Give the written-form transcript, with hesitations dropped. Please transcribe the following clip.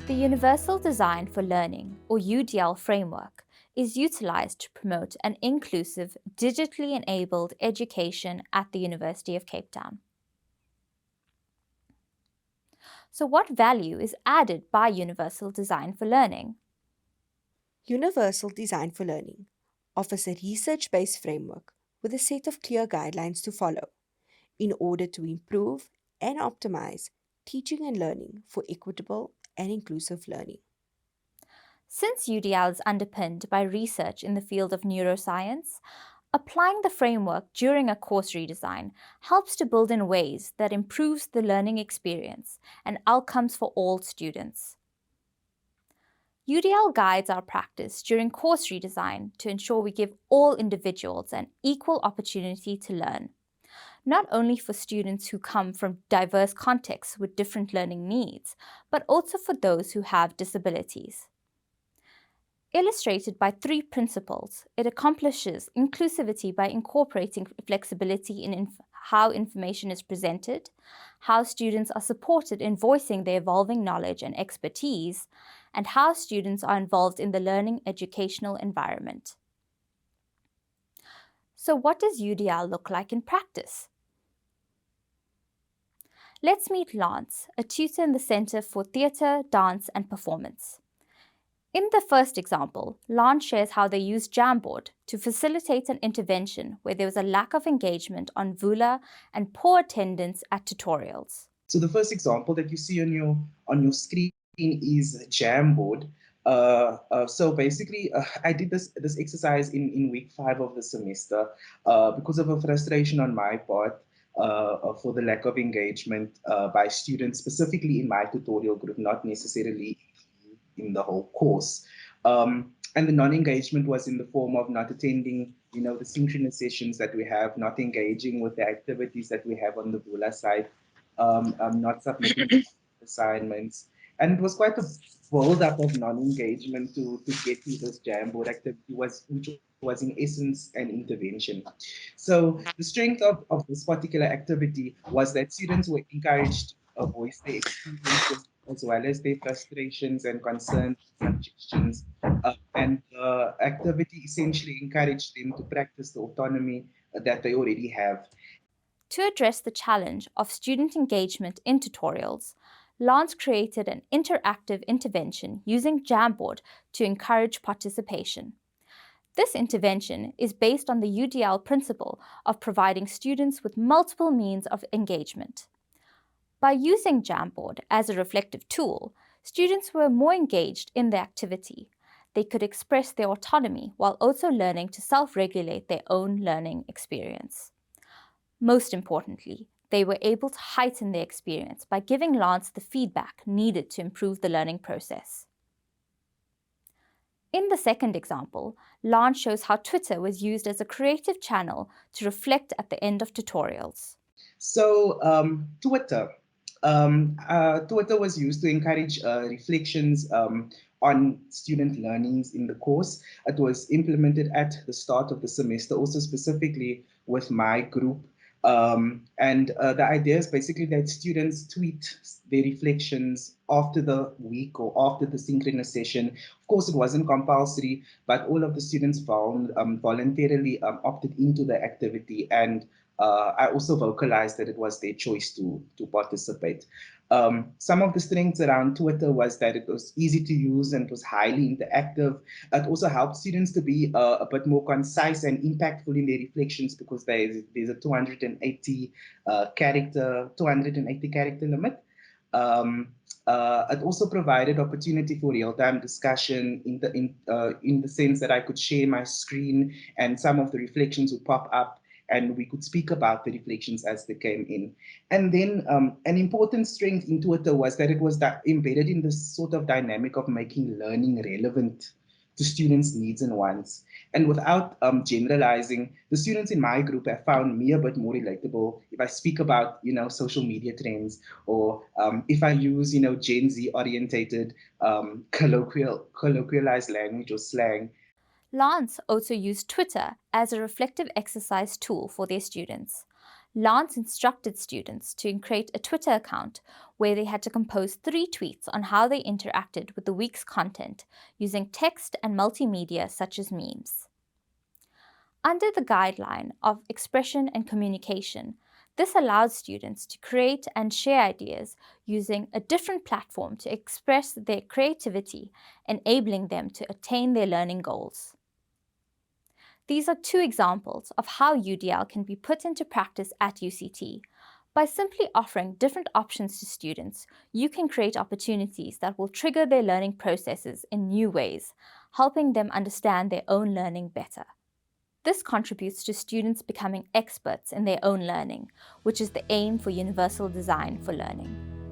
The Universal Design for Learning, or UDL framework, is utilized to promote an inclusive, digitally enabled education at the University of Cape Town. So, what value is added by Universal Design for Learning? Universal Design for Learning offers a research based framework with a set of clear guidelines to follow in order to improve and optimize teaching and learning for equitable and inclusive learning. Since UDL is underpinned by research in the field of neuroscience, applying the framework during a course redesign helps to build in ways that improves the learning experience and outcomes for all students. UDL guides our practice during course redesign to ensure we give all individuals an equal opportunity to learn, not only for students who come from diverse contexts with different learning needs, but also for those who have disabilities. Illustrated by three principles, it accomplishes inclusivity by incorporating flexibility in how information is presented, how students are supported in voicing their evolving knowledge and expertise, and how students are involved in the learning educational environment. So, what does UDL look like in practice? Let's meet Lance, a tutor in the Center for Theatre, Dance and Performance. In the first example, Lance shares how they used Jamboard to facilitate an intervention where there was a lack of engagement on VULA and poor attendance at tutorials. So the first example that you see on your screen is Jamboard. So basically, I did this exercise in week 5 of the semester because of a frustration on my part for the lack of engagement by students, specifically in my tutorial group, not necessarily in the whole course. And the non-engagement was in the form of not attending, the synchronous sessions that we have, not engaging with the activities that we have on the Vula side, not submitting assignments. And it was quite a build-up of non-engagement to get to this Jamboard activity, which was in essence an intervention. So the strength of this particular activity was that students were encouraged to voice their experiences as well as their frustrations and concerns and suggestions. And the activity essentially encouraged them to practice the autonomy that they already have. To address the challenge of student engagement in tutorials, Lance created an interactive intervention using Jamboard to encourage participation. This intervention is based on the UDL principle of providing students with multiple means of engagement. By using Jamboard as a reflective tool, students were more engaged in the activity. They could express their autonomy while also learning to self-regulate their own learning experience. Most importantly, they were able to heighten their experience by giving Lance the feedback needed to improve the learning process. In the second example, Lance shows how Twitter was used as a creative channel to reflect at the end of tutorials. So Twitter was used to encourage reflections on student learnings in the course. It was implemented at the start of the semester, also specifically with my group. And the idea is basically that students tweet their reflections after the week or after the synchronous session. Of course, it wasn't compulsory, but all of the students voluntarily opted into the activity, and I also vocalized that it was their choice to participate. Some of the strengths around Twitter was that it was easy to use and it was highly interactive. It also helped students to be a bit more concise and impactful in their reflections because there's a 280 character limit. It also provided opportunity for real-time discussion in the sense that I could share my screen and some of the reflections would pop up and we could speak about the reflections as they came in. And then an important strength in Twitter was that it was embedded in this sort of dynamic of making learning relevant to students' needs and wants. And without generalizing, the students in my group have found me a bit more relatable if I speak about, social media trends, or if I use, Gen Z orientated colloquialized language or slang. Lance also used Twitter as a reflective exercise tool for their students. Lance instructed students to create a Twitter account where they had to compose 3 tweets on how they interacted with the week's content using text and multimedia such as memes. Under the guideline of expression and communication, this allows students to create and share ideas using a different platform to express their creativity, enabling them to attain their learning goals. These are 2 examples of how UDL can be put into practice at UCT. By simply offering different options to students, you can create opportunities that will trigger their learning processes in new ways, helping them understand their own learning better. This contributes to students becoming experts in their own learning, which is the aim for universal design for learning.